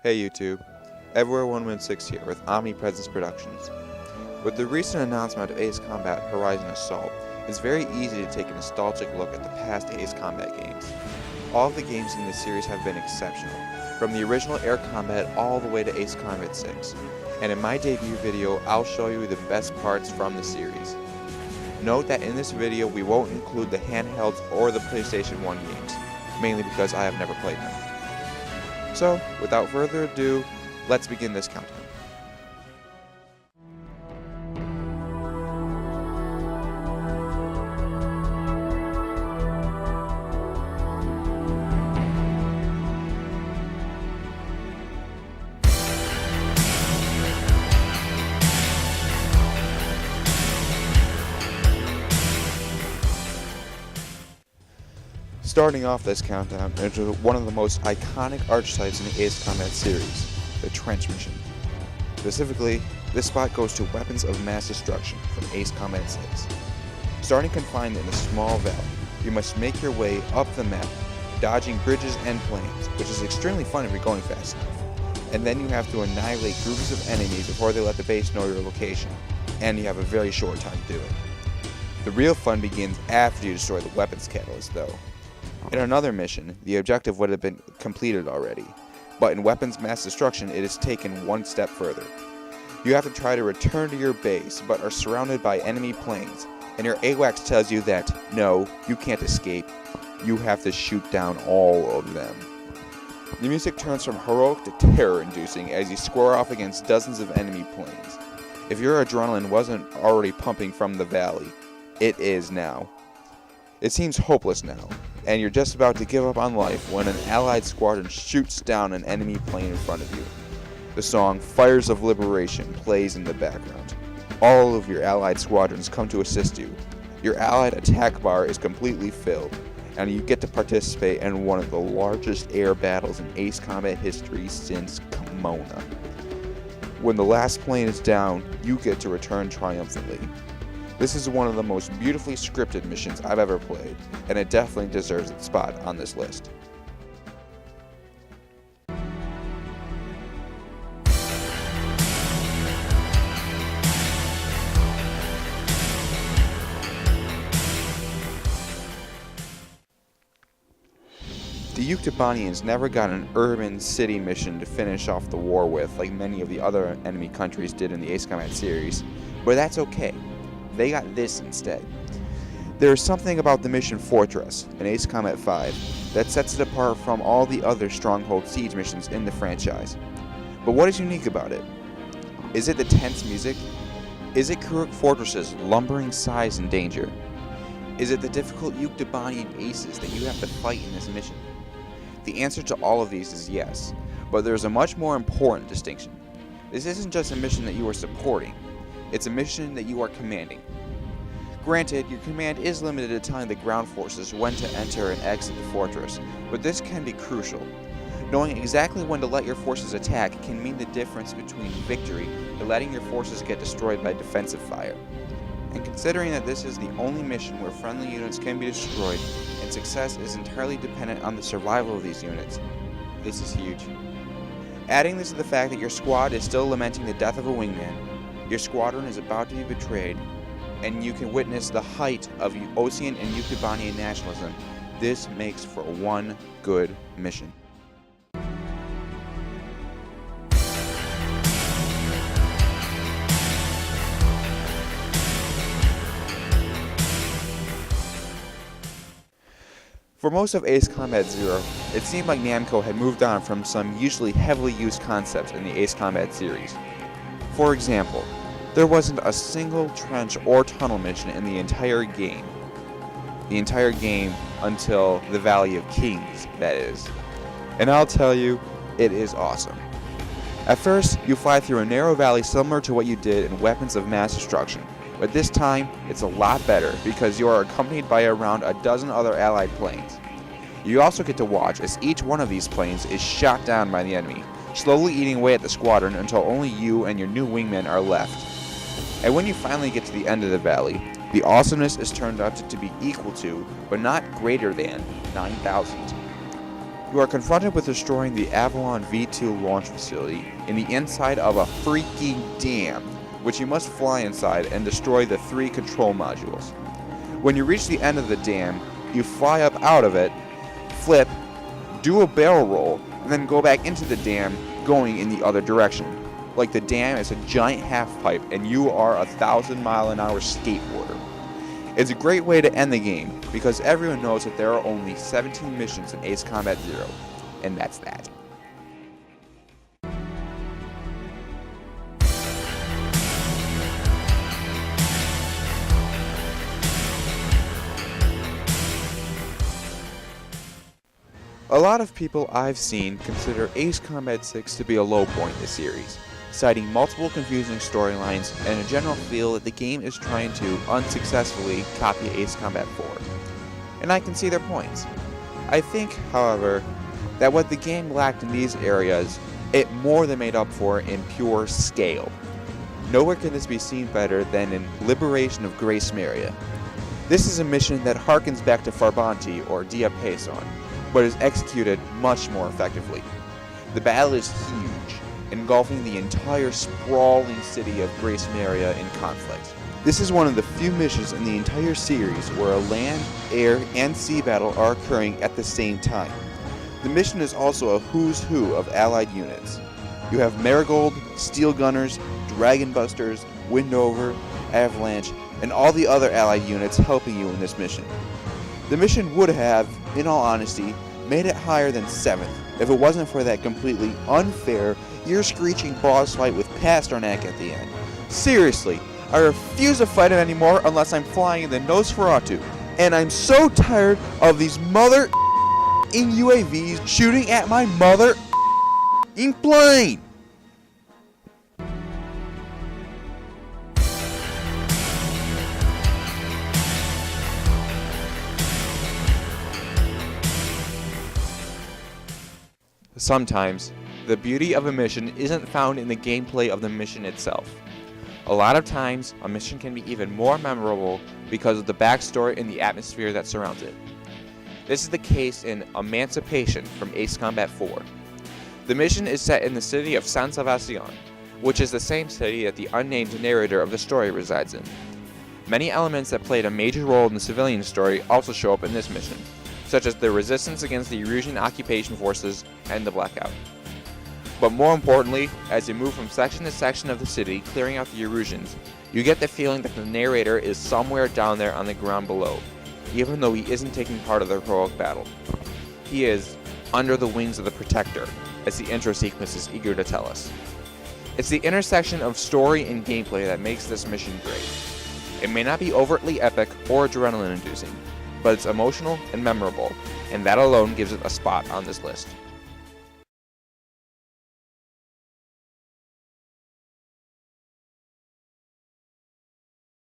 Hey YouTube, Everywhere116 here with Omnipresence Productions. With the recent announcement of Ace Combat Horizon Assault, it's very easy to take a nostalgic look at the past Ace Combat games. All of the games in this series have been exceptional, from the original Air Combat all the way to Ace Combat 6, and in my debut video I'll show you the best parts from the series. Note that in this video we won't include the handhelds or the PlayStation 1 games, mainly because I have never played them. So, without further ado, let's begin this countdown. Starting off this countdown into one of the most iconic arch sites in the Ace Combat series, the Trench Mission. Specifically, this spot goes to Weapons of Mass Destruction from Ace Combat 6. Starting confined in a small valley, you must make your way up the map, dodging bridges and planes, which is extremely fun if you're going fast enough. And then you have to annihilate groups of enemies before they let the base know your location, and you have a very short time to do it. The real fun begins after you destroy the weapons catalyst though. In another mission, the objective would have been completed already, but in Weapons Mass Destruction it is taken one step further. You have to try to return to your base, but are surrounded by enemy planes, and your AWACS tells you that, no, you can't escape, you have to shoot down all of them. The music turns from heroic to terror-inducing as you square off against dozens of enemy planes. If your adrenaline wasn't already pumping from the valley, it is now. It seems hopeless now, and you're just about to give up on life when an allied squadron shoots down an enemy plane in front of you. The song Fires of Liberation plays in the background. All of your allied squadrons come to assist you. Your allied attack bar is completely filled, and you get to participate in one of the largest air battles in Ace Combat history since Kimona. When the last plane is down, you get to return triumphantly. This is one of the most beautifully scripted missions I've ever played, and it definitely deserves its spot on this list. The Yuktobanians never got an urban city mission to finish off the war with like many of the other enemy countries did in the Ace Combat series, but that's okay. They got this instead. There is something about the mission Fortress in Ace Combat 5 that sets it apart from all the other Stronghold Siege missions in the franchise. But what is unique about it? Is it the tense music? Is it Kuruk Fortress's lumbering size and danger? Is it the difficult Yuktobanian aces that you have to fight in this mission? The answer to all of these is yes, but there is a much more important distinction. This isn't just a mission that you are supporting. It's a mission that you are commanding. Granted, your command is limited to telling the ground forces when to enter and exit the fortress, but this can be crucial. Knowing exactly when to let your forces attack can mean the difference between victory and letting your forces get destroyed by defensive fire. And considering that this is the only mission where friendly units can be destroyed and success is entirely dependent on the survival of these units, this is huge. Adding this to the fact that your squad is still lamenting the death of a wingman, your squadron is about to be betrayed, and you can witness the height of Osean and Yuktobanian nationalism, this makes for one good mission. For most of Ace Combat 0, it seemed like Namco had moved on from some usually heavily used concepts in the Ace Combat series. For example, there wasn't a single trench or tunnel mission in the entire game. The entire game until the Valley of Kings, that is. And I'll tell you, it is awesome. At first, you fly through a narrow valley similar to what you did in Weapons of Mass Destruction, but this time, it's a lot better because you are accompanied by around a dozen other allied planes. You also get to watch as each one of these planes is shot down by the enemy, slowly eating away at the squadron until only you and your new wingmen are left. And when you finally get to the end of the valley, the awesomeness is turned out to be equal to, but not greater than, 9,000. You are confronted with destroying the Avalon V2 launch facility in the inside of a freaking dam, which you must fly inside and destroy the 3 control modules. When you reach the end of the dam, you fly up out of it, flip, do a barrel roll, and then go back into the dam going in the other direction. Like the dam is a giant half pipe and you are a 1,000-mile-an-hour skateboarder. It's a great way to end the game because everyone knows that there are only 17 missions in Ace Combat Zero, and that's that. A lot of people I've seen consider Ace Combat 6 to be a low point in the series, citing multiple confusing storylines and a general feel that the game is trying to unsuccessfully copy Ace Combat 4. And I can see their points. I think, however, that what the game lacked in these areas, it more than made up for in pure scale. Nowhere can this be seen better than in Liberation of Grace Maria. This is a mission that harkens back to Farbanti or Dia Payson, but is executed much more effectively. The battle is huge, engulfing the entire sprawling city of Grace Maria in conflict. This is one of the few missions in the entire series where a land, air, and sea battle are occurring at the same time. The mission is also a who's who of allied units. You have Marigold, Steel Gunners, Dragon Busters, Windover, Avalanche, and all the other allied units helping you in this mission. The mission would have, in all honesty, made it higher than 7th if it wasn't for that completely unfair, ear-screeching boss fight with Pasternak at the end. Seriously, I refuse to fight him anymore unless I'm flying in the Nosferatu, and I'm so tired of these mother in UAVs shooting at my mother in plane! Sometimes, the beauty of a mission isn't found in the gameplay of the mission itself. A lot of times, a mission can be even more memorable because of the backstory and the atmosphere that surrounds it. This is the case in Emancipation from Ace Combat 4. The mission is set in the city of San Sebastian, which is the same city that the unnamed narrator of the story resides in. Many elements that played a major role in the civilian story also show up in this mission, such as the resistance against the Erusian occupation forces and the blackout. But more importantly, as you move from section to section of the city clearing out the Erusians, you get the feeling that the narrator is somewhere down there on the ground below, even though he isn't taking part of the heroic battle. He is under the wings of the Protector, as the intro sequence is eager to tell us. It's the intersection of story and gameplay that makes this mission great. It may not be overtly epic or adrenaline-inducing, but it's emotional and memorable, and that alone gives it a spot on this list.